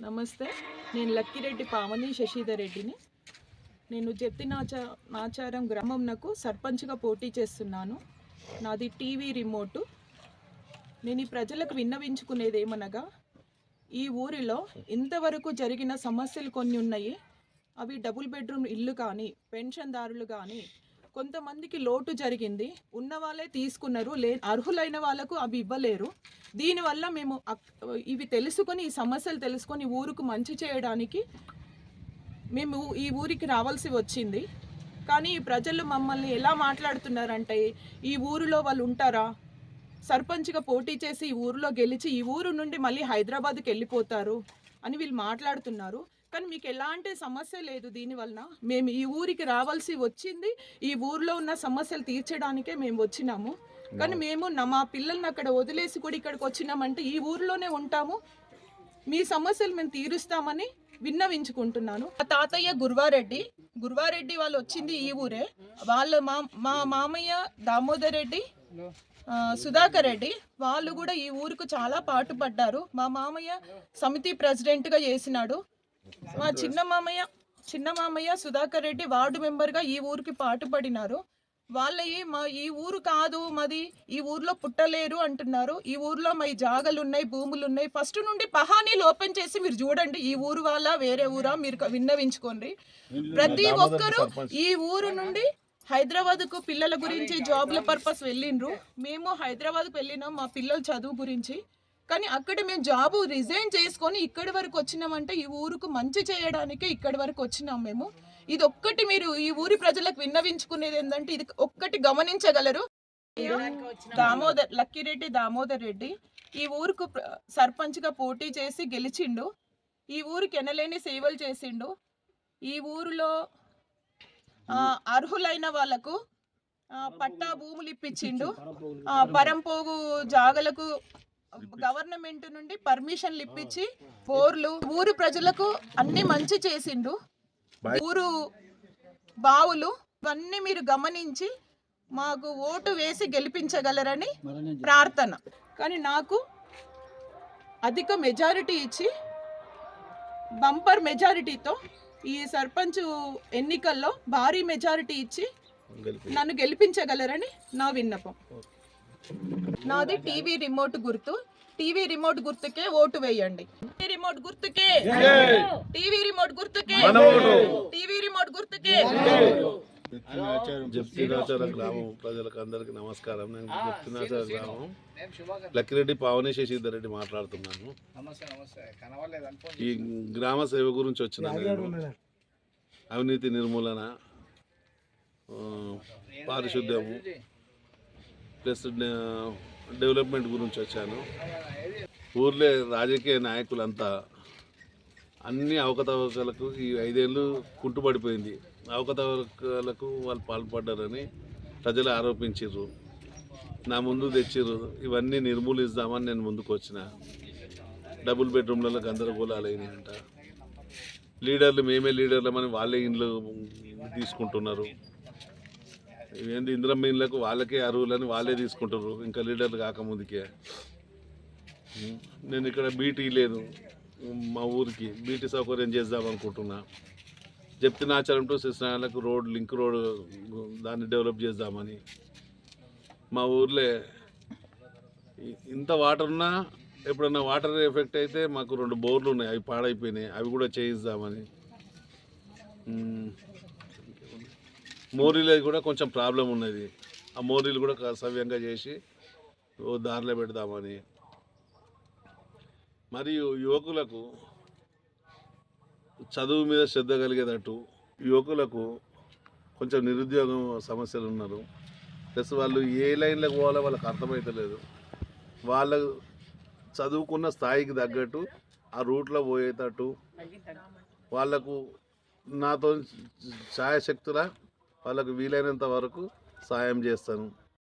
నమస్తే. నేను లక్కిరెడ్డి పావని శశిధర్ రెడ్డిని. నేను నాచారం గ్రామంనకు సర్పంచ్గా పోటీ చేస్తున్నాను. నాది టీవీ రిమోటు. నేను ఈ ప్రజలకు విన్నవించుకునేది ఏమనగా, ఈ ఊరిలో ఇంతవరకు జరిగిన సమస్యలు కొన్ని ఉన్నాయి. అవి డబుల్ బెడ్రూమ్ ఇల్లు కానీ, పెన్షన్దారులు కానీ, కొంతమందికి లోటు జరిగింది. ఉన్న వాళ్ళే తీసుకున్నారు, అర్హులైన వాళ్ళకు అవి ఇవ్వలేరు. దీనివల్ల మేము ఇవి తెలుసుకొని, ఈ సమస్యలు తెలుసుకొని ఊరుకు మంచి చేయడానికి మేము ఈ ఊరికి రావాల్సి వచ్చింది. కానీ ఈ ప్రజలు మమ్మల్ని ఎలా మాట్లాడుతున్నారంటే, ఈ ఊరిలో వాళ్ళు ఉంటారా, సర్పంచ్గా పోటీ చేసి ఈ ఊరిలో గెలిచి ఈ ఊరు నుండి మళ్ళీ హైదరాబాద్కి వెళ్ళిపోతారు అని వీళ్ళు మాట్లాడుతున్నారు. కానీ మీకు ఎలాంటి సమస్య లేదు. దీనివలన మేము ఈ ఊరికి రావాల్సి వచ్చింది, ఈ ఊరిలో ఉన్న సమస్యలు తీర్చడానికే మేము వచ్చినాము. కానీ మేము మా పిల్లల్ని అక్కడ వదిలేసి కూడా ఇక్కడికి వచ్చినామంటే ఈ ఊరిలోనే ఉంటాము, మీ సమస్యలు మేము తీరుస్తామని విన్నవించుకుంటున్నాను. మా తాతయ్య గురువారెడ్డి వాళ్ళు వచ్చింది ఈ ఊరే. వాళ్ళు మా మామయ్య దామోదర్ రెడ్డి, సుధాకర్ రెడ్డి వాళ్ళు కూడా ఈ ఊరికి చాలా పాటుపడ్డారు. మా మామయ్య సమితి ప్రెసిడెంట్గా చేసినాడు. మా చిన్న మామయ్య సుధాకర్ రెడ్డి వార్డు మెంబర్గా ఈ ఊరికి పాటుపడినారు. మా ఈ ఊరు కాదు మాది, ఈ ఊర్లో పుట్టలేరు అంటున్నారు. ఈ ఊర్లో మా జాగలు ఉన్నాయి, భూములు ఉన్నాయి. ఫస్ట్ నుండి పహానీలు ఓపెన్ చేసి మీరు చూడండి, ఈ ఊరు వాళ్ళ వేరే ఊరా మీరు విన్నవించుకోండి. ప్రతి ఒక్కరు ఈ ఊరు నుండి హైదరాబాద్కు పిల్లల గురించి జాబ్ల పర్పస్ వెళ్ళిండ్రు. మేము హైదరాబాద్కు వెళ్ళినాం మా పిల్లల చదువు గురించి. కానీ అక్కడ మేము జాబు రిజైన్ చేసుకొని ఇక్కడి వరకు వచ్చినామంటే ఈ ఊరుకు మంచి చేయడానికే ఇక్కడి వరకు వచ్చినాం మేము. ఇది ఒక్కటి మీరు ఈ ఊరి ప్రజలకు విన్నవించుకునేది ఏంటంటే, ఇది ఒక్కటి గమనించగలరు. లక్కిరెడ్డి దామోదర్ రెడ్డి ఈ ఊరుకు సర్పంచ్గా పోటీ చేసి గెలిచిండు. ఈ ఊరికి ఎనలేని సేవలు చేసిండు. ఈ ఊరిలో అర్హులైన వాళ్ళకు పట్టా భూములు ఇప్పించిండు. పరంపోగు జాగలకు గవర్నమెంట్ నుండి పర్మిషన్లు ఇప్పించి బోర్లు, ఊరు ప్రజలకు అన్ని మంచి చేసిండు. ఊరు బావులు ఇవన్నీ మీరు గమనించి మాకు ఓటు వేసి గెలిపించగలరని ప్రార్థన. కానీ నాకు అధిక మెజారిటీ ఇచ్చి బంపర్ మెజారిటీతో ఈ సర్పంచ్ ఎన్నికల్లో భారీ మెజారిటీ ఇచ్చి నన్ను గెలిపించగలరని నా విన్నపం. నాది టీవీ రిమోట్ గుర్తు. టీవీ రిమోట్ గుర్తుకే ఓటు వేయండి. రిమోట్ గుర్తుకే, టీవీ రిమోట్ గుర్తుకే, టీవీ రిమోట్ గుర్తుకే. జప్తినాచారం గ్రామం ప్రజలకు అందరికీ నమస్కారం. నేను జప్తినాచారం గ్రామం లక్కిరెడ్డి పావని శశిధర్ రెడ్డి మాట్లాడుతున్నాను. ఈ గ్రామ సేవ గురించి వచ్చిన అవినీతి నిర్మూలన, పారిశుద్ధ్యము ప్లస్ డెవలప్మెంట్ గురించి వచ్చాను. ఊర్లో రాజకీయ నాయకులంతా అన్ని అవకతవకలకు ఈ 5 ఏళ్ళు కుంటుపడిపోయింది. అవకతవకలకు వాళ్ళు పాల్పడ్డారని ప్రజలు ఆరోపించారు. నా ముందు తెచ్చిర్రు. ఇవన్నీ నిర్మూలిద్దామని నేను ముందుకు వచ్చిన. డబుల్ బెడ్రూమ్లలో గందరగోళాలు అయినాయంట. లీడర్లు మేమే లీడర్లమని వాళ్ళే ఇండ్లు తీసుకుంటున్నారు. ఏంటి ఇందిరమ్మ ఇళ్ళకు వాళ్ళకే అర్హులని వాళ్ళే తీసుకుంటారు, ఇంకా లీడర్లు కాకముందుకే. నేను ఇక్కడ బీటీ లేదు, మా ఊరికి బీటీ సౌకర్యం చేద్దాం అనుకుంటున్నా. జప్తినాచారం టు శ్రీశైలకు లింక్ రోడ్ దాన్ని డెవలప్ చేద్దామని. మా ఊర్లో ఇంత వాటర్ ఉన్నా ఎప్పుడన్నా వాటర్ ఎఫెక్ట్ అయితే మాకు 2 బోర్లు ఉన్నాయి, అవి పాడైపోయినాయి, అవి కూడా చేయిద్దామని. మోరీలో కూడా కొంచెం ప్రాబ్లం ఉన్నది, ఆ మోరీలు కూడా సవ్యంగా చేసి దారిలో పెడదామని. మరియు యువకులకు చదువు మీద శ్రద్ధ కలిగేటట్టు, యువకులకు కొంచెం నిరుద్యోగం సమస్యలు ఉన్నారు. ప్లస్ వాళ్ళు ఏ లైన్లకు పోవాలో వాళ్ళకి అర్థమవుతలేదు. వాళ్ళ చదువుకున్న స్థాయికి తగ్గట్టు ఆ రూట్లో పోయేటట్టు వాళ్లకు నాతో ఛాయశక్తుల వాళ్ళకు వీలైనంత వరకు సాయం చేస్తాను.